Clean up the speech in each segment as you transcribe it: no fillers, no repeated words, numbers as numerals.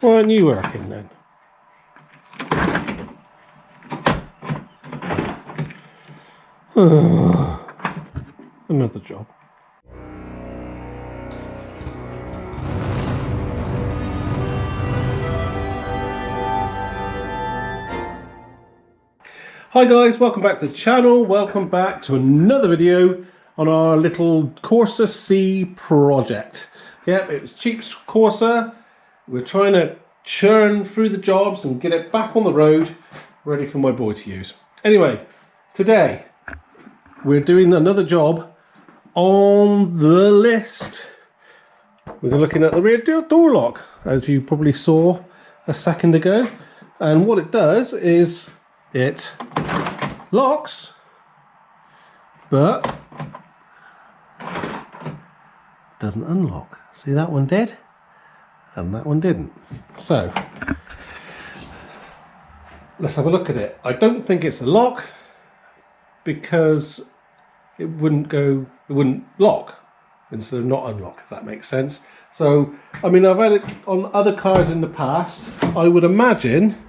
Why aren't you working then? Another job. Hi guys, welcome back to the channel. Welcome back to another video on our little Corsa C project. Yep, it was cheap Corsa. We're trying to churn through the jobs and get it back on the road, ready for my boy to use. Anyway, today we're doing another job on the list. We're looking at the rear door lock, as you probably saw a second ago. And what it does is it locks, but doesn't unlock. See, that one did, and that one didn't. So let's have a look at it. I don't think it's a lock because it wouldn't lock instead of not unlock, if that makes sense. So, I mean, I've had it on other cars in the past. I would imagine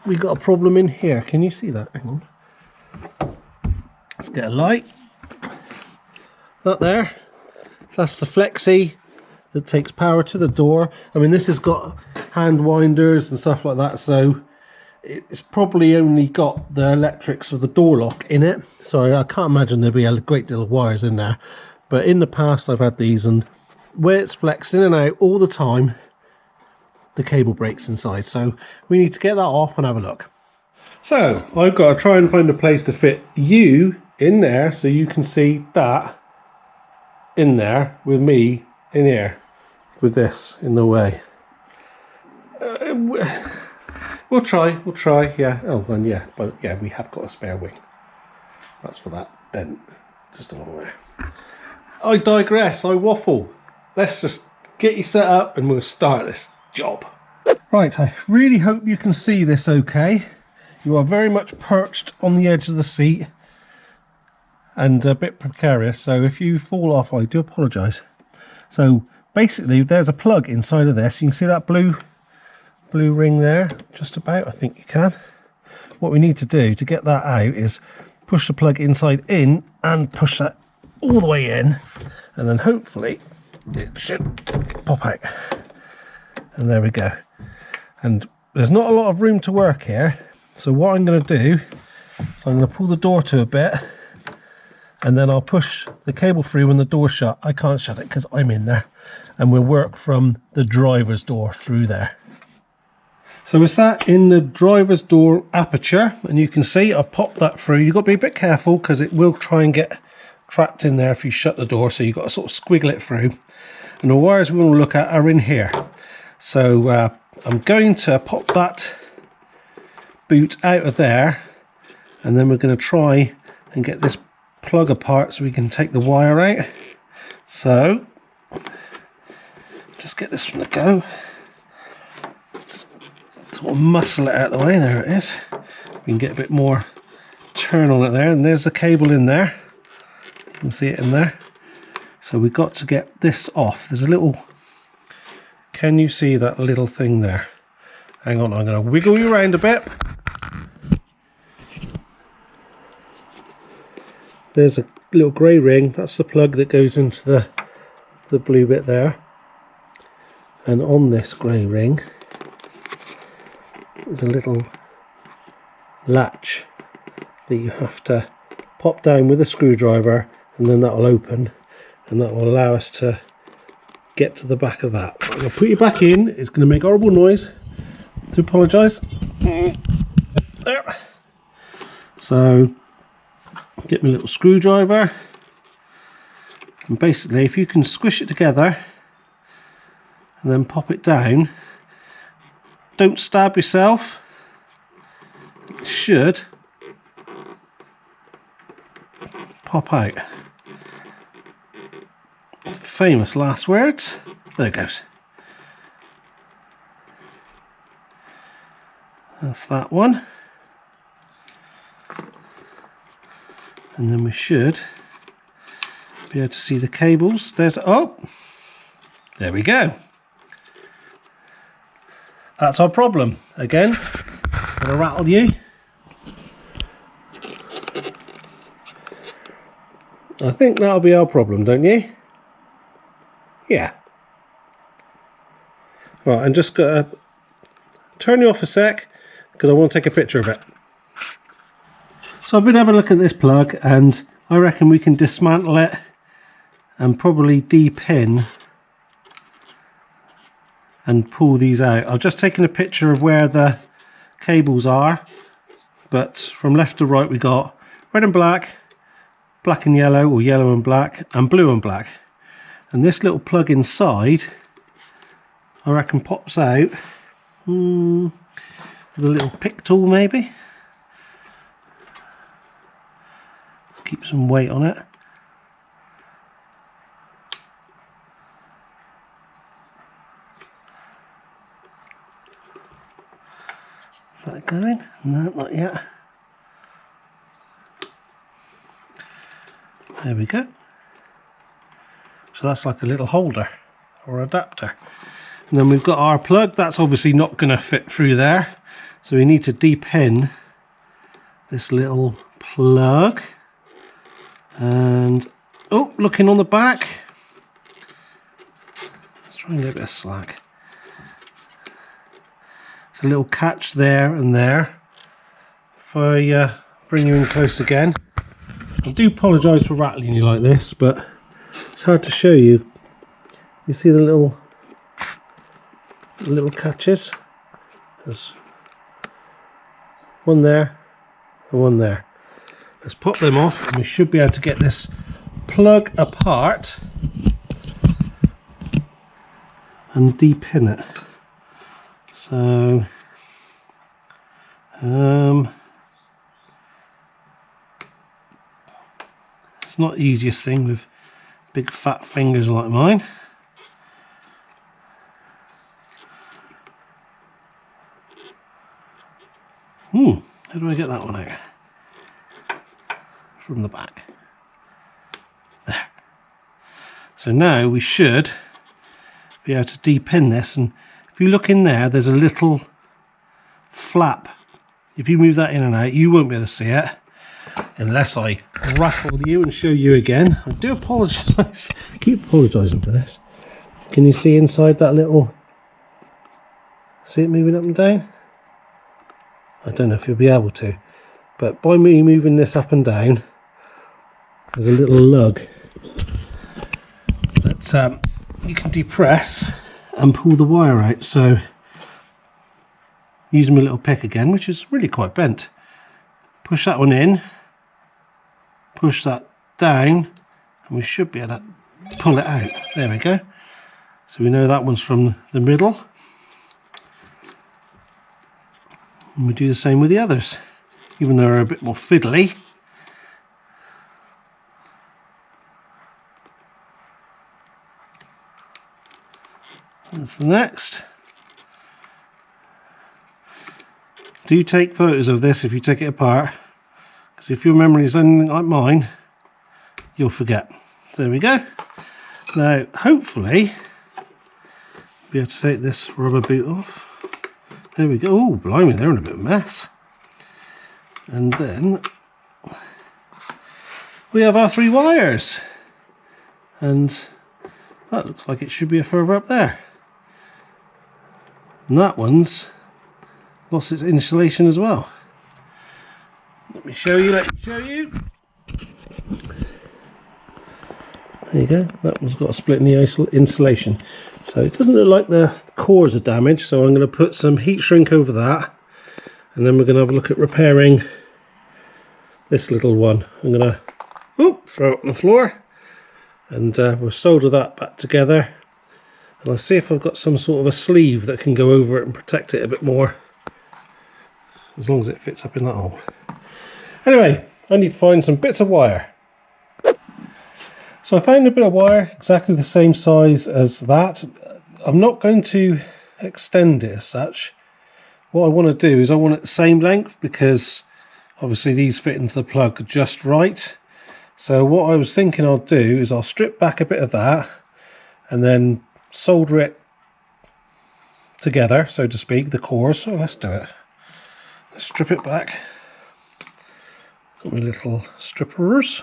we got a problem in here. Can you see that? Hang on. Let's get a light. That there. That's the flexi that takes power to the door. I mean, this has got hand winders and stuff like that, so it's probably only got the electrics of the door lock in it. So I can't imagine there'd be a great deal of wires in there. But in the past, I've had these, and where it's flexed in and out all the time, the cable breaks inside, so we need to get that off and have a look. So I've got to try and find a place to fit you in there so you can see that in there with me in here with this in the way. We'll try, yeah. Oh, and yeah, but yeah, we have got a spare wing. That's for that dent just along there. I digress, I waffle. Let's just get you set up and we'll start this job. Right, I really hope you can see this okay. You are very much perched on the edge of the seat and a bit precarious, so if you fall off, I do apologise. So basically there's a plug inside of this. You can see that blue ring there, just about, I think you can. What we need to do to get that out is push the plug inside in and push that all the way in, and then hopefully it should pop out. And there we go. And there's not a lot of room to work here, so what I'm going to do is I'm going to pull the door to a bit, and then I'll push the cable through when the door's shut. I can't shut it because I'm in there, and we'll work from the driver's door through there. So we're sat in the driver's door aperture, and you can see I've popped that through. You've got to be a bit careful because it will try and get trapped in there if you shut the door, so you've got to sort of squiggle it through. And the wires we want to look at are in here. So I'm going to pop that boot out of there, and then we're going to try and get this plug apart so we can take the wire out. So just get this one to go. Sort of muscle it out of the way. There it is. We can get a bit more turn on it there, and there's the cable in there. You can see it in there. So we've got to get this off. There's a little, can you see that little thing there? Hang on, I'm going to wiggle you around a bit. There's a little grey ring. That's the plug that goes into the blue bit there. And on this grey ring there's a little latch that you have to pop down with a screwdriver, and then that will open, and that will allow us to get to the back of that. I'm going to put you back in. It's going to make horrible noise. I do apologise. There. So get me a little screwdriver, and basically if you can squish it together and then pop it down, don't stab yourself, it should pop out. Famous last words. There it goes. That's that one. And then we should be able to see the cables. There's, oh, there we go. that's our problem. Again, gonna rattle you. I think that'll be our problem, don't you? Yeah. Right, I'm just gonna turn you off a sec because I want to take a picture of it. So I've been having a look at this plug and I reckon we can dismantle it and probably de-pin and pull these out. I've just taken a picture of where the cables are, but from left to right we got red and black, black and yellow, or yellow and black, and blue and black. And this little plug inside, I reckon pops out with a little pick tool maybe. Let's keep some weight on it. Is that going? No, not yet. There we go. So that's like a little holder or adapter. And then we've got our plug. That's obviously not going to fit through there. So we need to de-pin this little plug. And, oh, looking on the back. Let's try and get a bit of slack. There's a little catch there and there. If I bring you in close again. I do apologise for rattling you like this, but it's hard to show you. You see the little catches? There's one there and one there. Let's pop them off and we should be able to get this plug apart and de-pin it. So it's not the easiest thing with big fat fingers like mine. How do I get that one out? From the back. There. So now we should be able to de-pin this, and if you look in there, there's a little flap. If you move that in and out, you won't be able to see it unless I rattle you and show you again. I do apologise. I keep apologising for this. Can you see inside that little... See it moving up and down? I don't know if you'll be able to, but by me moving this up and down, there's a little lug that you can depress and pull the wire out. So using my little pick again, which is really quite bent, push that one in, push that down, and we should be able to pull it out. There we go. So we know that one's from the middle. And we do the same with the others, even though they're a bit more fiddly. That's the next. Do take photos of this if you take it apart, because if your memory is anything like mine, you'll forget. There we go. Now, hopefully, we'll be able to take this rubber boot off. There we go. Oh, blimey, they're in a bit of a mess. And then we have our 3 wires. And that looks like it should be a further up there. And that one's lost its insulation as well. Let me show you. There you go. That one's got a split in the insulation. So it doesn't look like the cores are damaged, so I'm going to put some heat shrink over that, and then we're going to have a look at repairing this little one. I'm going to throw it on the floor, and we'll solder that back together, and I'll see if I've got some sort of a sleeve that can go over it and protect it a bit more, as long as it fits up in that hole. Anyway, I need to find some bits of wire. So I found a bit of wire exactly the same size as that. I'm not going to extend it as such. What I want to do is I want it the same length, because obviously these fit into the plug just right. So what I was thinking I'll do is I'll strip back a bit of that and then solder it together, so to speak, the cores. So let's do it. Let's strip it back. Got my little strippers.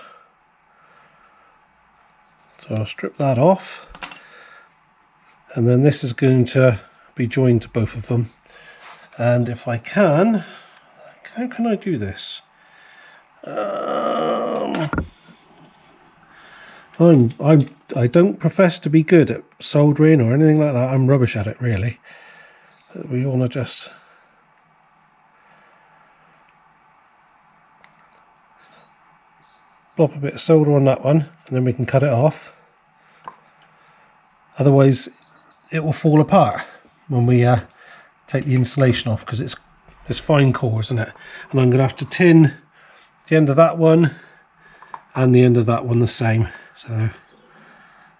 So I'll strip that off. And then this is going to be joined to both of them. And if I can, how can I do this? I don't profess to be good at soldering or anything like that. I'm rubbish at it, really. We want to just plop a bit of solder on that one, and then we can cut it off. Otherwise it will fall apart when we take the insulation off, because it's fine cores, isn't it? And I'm going to have to tin the end of that one and the end of that one the same. So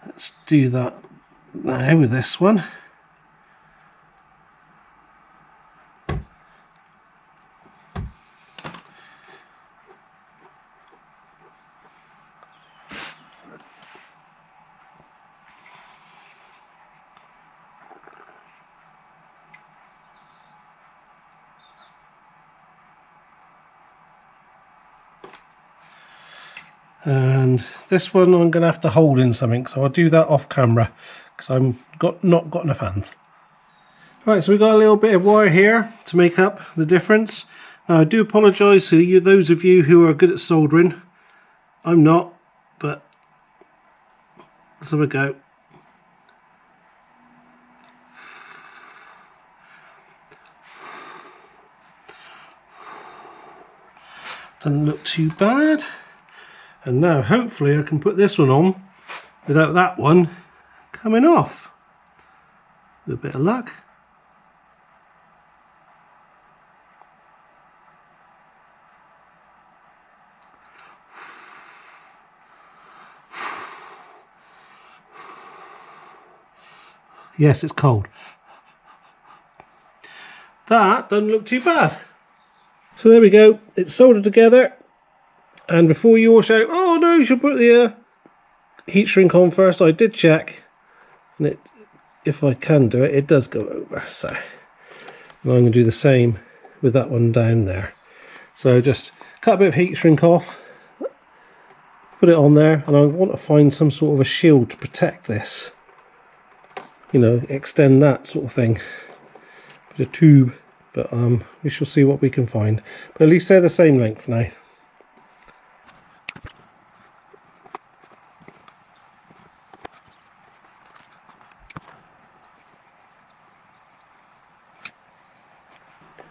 let's do that now with this one. And this one I'm going to have to hold in something, so I'll do that off camera because I'm not got enough hands. Right, so we've got a little bit of wire here to make up the difference. Now I do apologise to you, those of you who are good at soldering. I'm not, but let's have a go. Doesn't look too bad. And now hopefully I can put this one on without that one coming off. With a bit of luck. Yes, it's cold. That doesn't look too bad. So there we go, it's soldered together. And before you all shout, oh no, you should put the heat shrink on first, I did check, and it, if I can do it, it does go over. So I'm going to do the same with that one down there. So just cut a bit of heat shrink off, put it on there, and I want to find some sort of a shield to protect this. You know, extend that sort of thing. Bit of tube, but we shall see what we can find. But at least they're the same length now.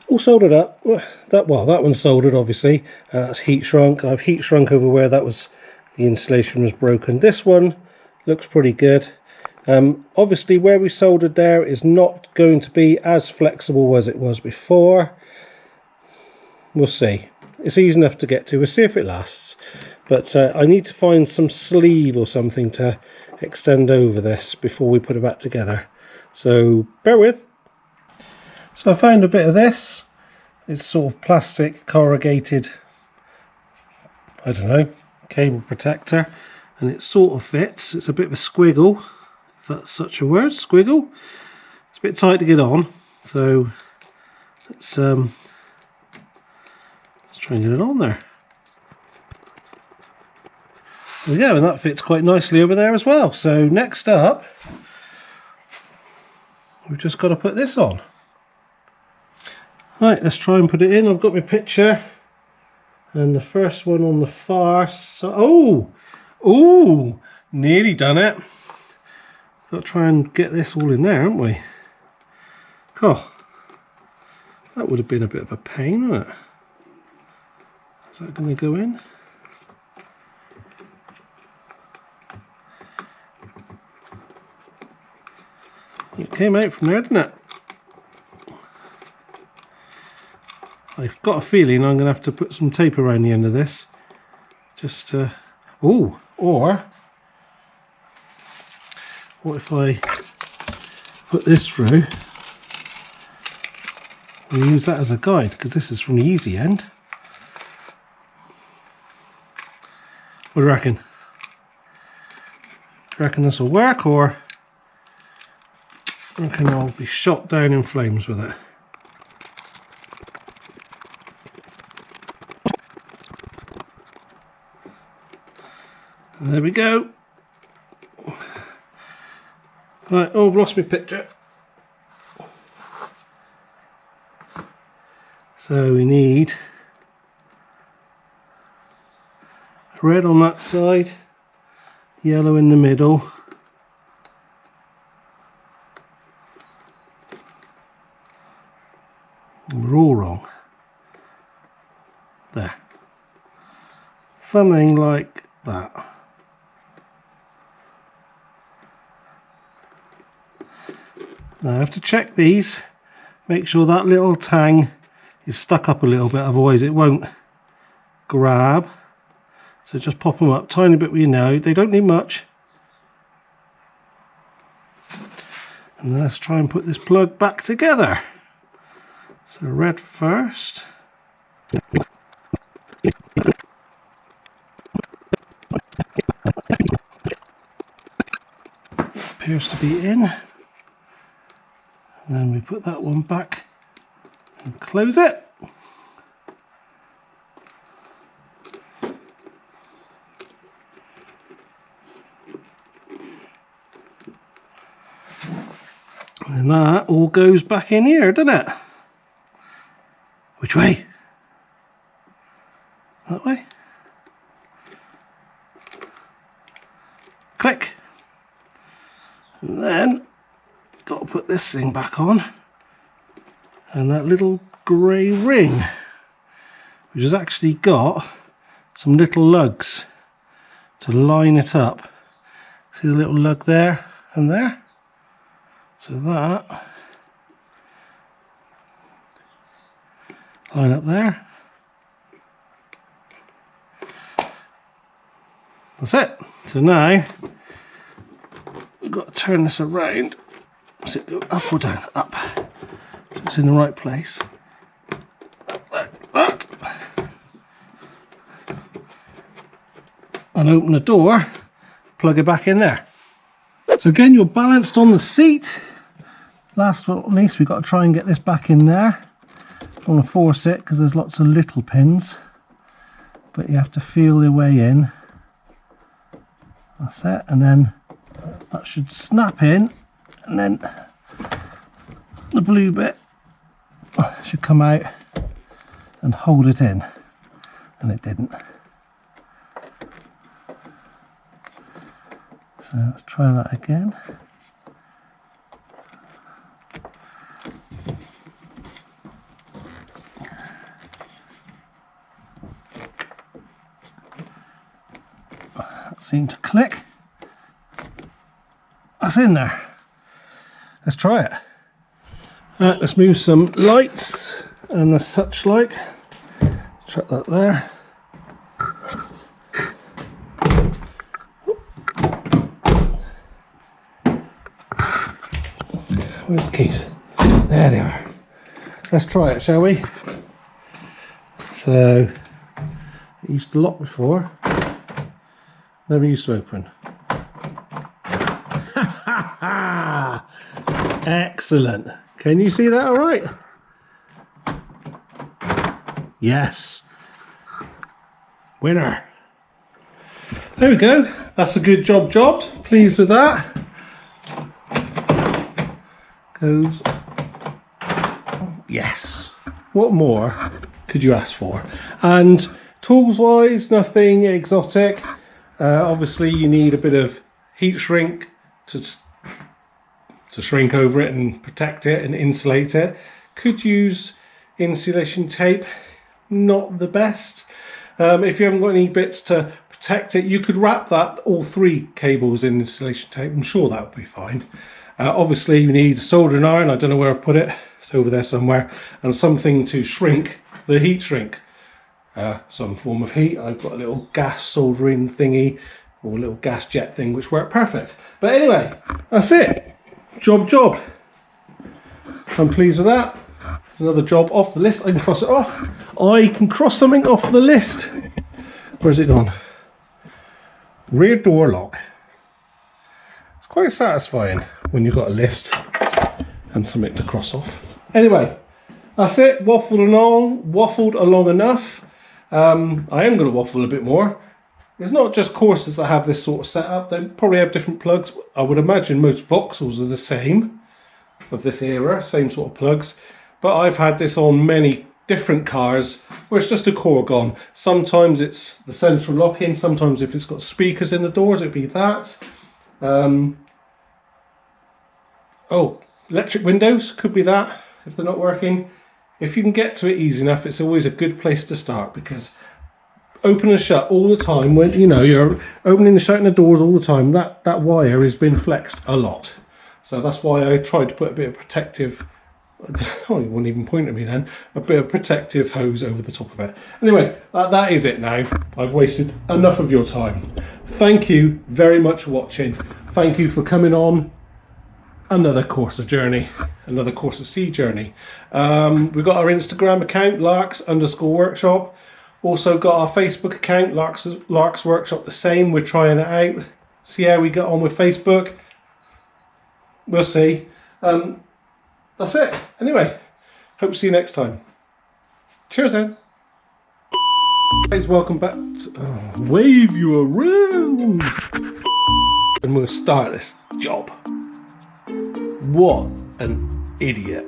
All soldered up. That one's soldered, obviously. That's heat shrunk. I've heat shrunk over where that was, the insulation was broken. This one looks pretty good. Obviously where we soldered there is not going to be as flexible as it was before. We'll see. It's easy enough to get to. We'll see if it lasts. But I need to find some sleeve or something to extend over this before we put it back together. So bear with. So I found a bit of this. It's sort of plastic corrugated, I don't know, cable protector, and it sort of fits. It's a bit of a squiggle, if that's such a word, squiggle. It's a bit tight to get on, so let's try and get it on there. There we go, and that fits quite nicely over there as well. So next up, we've just got to put this on. Right, let's try and put it in. I've got my picture, and the first one on the far side. Oh, nearly done it. Got to try and get this all in there, haven't we? Oh, that would have been a bit of a pain, wouldn't it? Is that going to go in? It came out from there, didn't it? I've got a feeling I'm going to have to put some tape around the end of this. Just to... Oh, or... what if I put this through and use that as a guide, because this is from the easy end. What do you reckon? Do you reckon this will work, or I reckon I'll be shot down in flames with it. And there we go. Right, oh, I've lost my picture. So we need red on that side, yellow in the middle, and we're all wrong. There. Something like that. Now I have to check these, make sure that little tang is stuck up a little bit, otherwise it won't grab. So just pop them up tiny bit with your nail. They don't need much. And let's try and put this plug back together. So red first. Appears to be in. And then we put that one back and close it. And that all goes back in here, doesn't it? Which way? That way? Click. And then got to put this thing back on, and that little grey ring, which has actually got some little lugs to line it up. See the little lug there and there? So that line up there. That's it. So now we've got to turn this around. Does it go up or down? Up. So it's in the right place. Like that. And open the door, plug it back in there. So again, you're balanced on the seat. Last but not least, we've got to try and get this back in there. Don't want to force it because there's lots of little pins, but you have to feel your way in. That's it, and then that should snap in, and then the blue bit should come out and hold it in, and it didn't. So let's try that again. That seemed to click. That's in there. Let's try it. Right, let's move some lights and the such like. Chuck that there. Where's the keys? There they are. Let's try it, shall we? So, it used to lock before. Never used to open. Excellent. Can you see that all right? Yes. Winner. There we go. That's a good job jobbed. Pleased with that. Goes. Yes. What more could you ask for? And tools wise, nothing exotic. Obviously you need a bit of heat shrink to shrink over it and protect it and insulate it. Could use insulation tape, not the best. If you haven't got any bits to protect it, you could wrap that all three cables in insulation tape. I'm sure that would be fine. Obviously you need a soldering iron. I don't know where I've put it. It's over there somewhere. And something to shrink the heat shrink. Some form of heat. I've got a little gas soldering thingy or a little gas jet thing which worked perfect. But anyway, that's it. Job. I'm pleased with that. There's another job off the list. I can cross it off. I can cross something off the list. Where's it gone? Rear door lock. It's quite satisfying when you've got a list and something to cross off. Anyway, that's it. Waffled along enough. I am going to waffle a bit more. It's not just Corsas that have this sort of setup. They probably have different plugs. I would imagine most Vauxhalls are the same, of this era, same sort of plugs. But I've had this on many different cars where it's just a core gone. Sometimes it's the central lock-in. Sometimes if it's got speakers in the doors, it'd be that. Oh, electric windows, could be that if they're not working. If you can get to it easy enough, it's always a good place to start, because open and shut all the time, when you know you're opening and shutting the doors all the time, that wire has been flexed a lot. So that's why I tried to put a bit of protective, oh, you wouldn't even point at me then, a bit of protective hose over the top of it. Anyway, that is it now. I've wasted enough of your time. Thank you very much for watching. Thank you for coming on another Corsa journey, another Corsa C journey. We've got our Instagram account, Larks_workshop. Also got our Facebook account, Larks Workshop, the same. We're trying it out. See how we get on with Facebook. We'll see. That's it. Anyway, hope to see you next time. Cheers then. Guys, welcome back to, wave you around. And we'll start this job. What an idiot.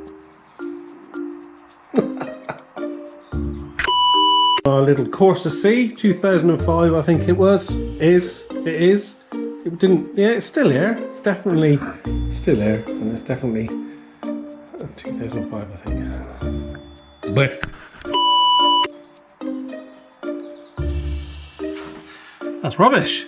Our little Corsa C, 2005 I think it was, it is. It didn't, yeah, it's still here. It's definitely still here, and it's definitely 2005 I think. But that's rubbish.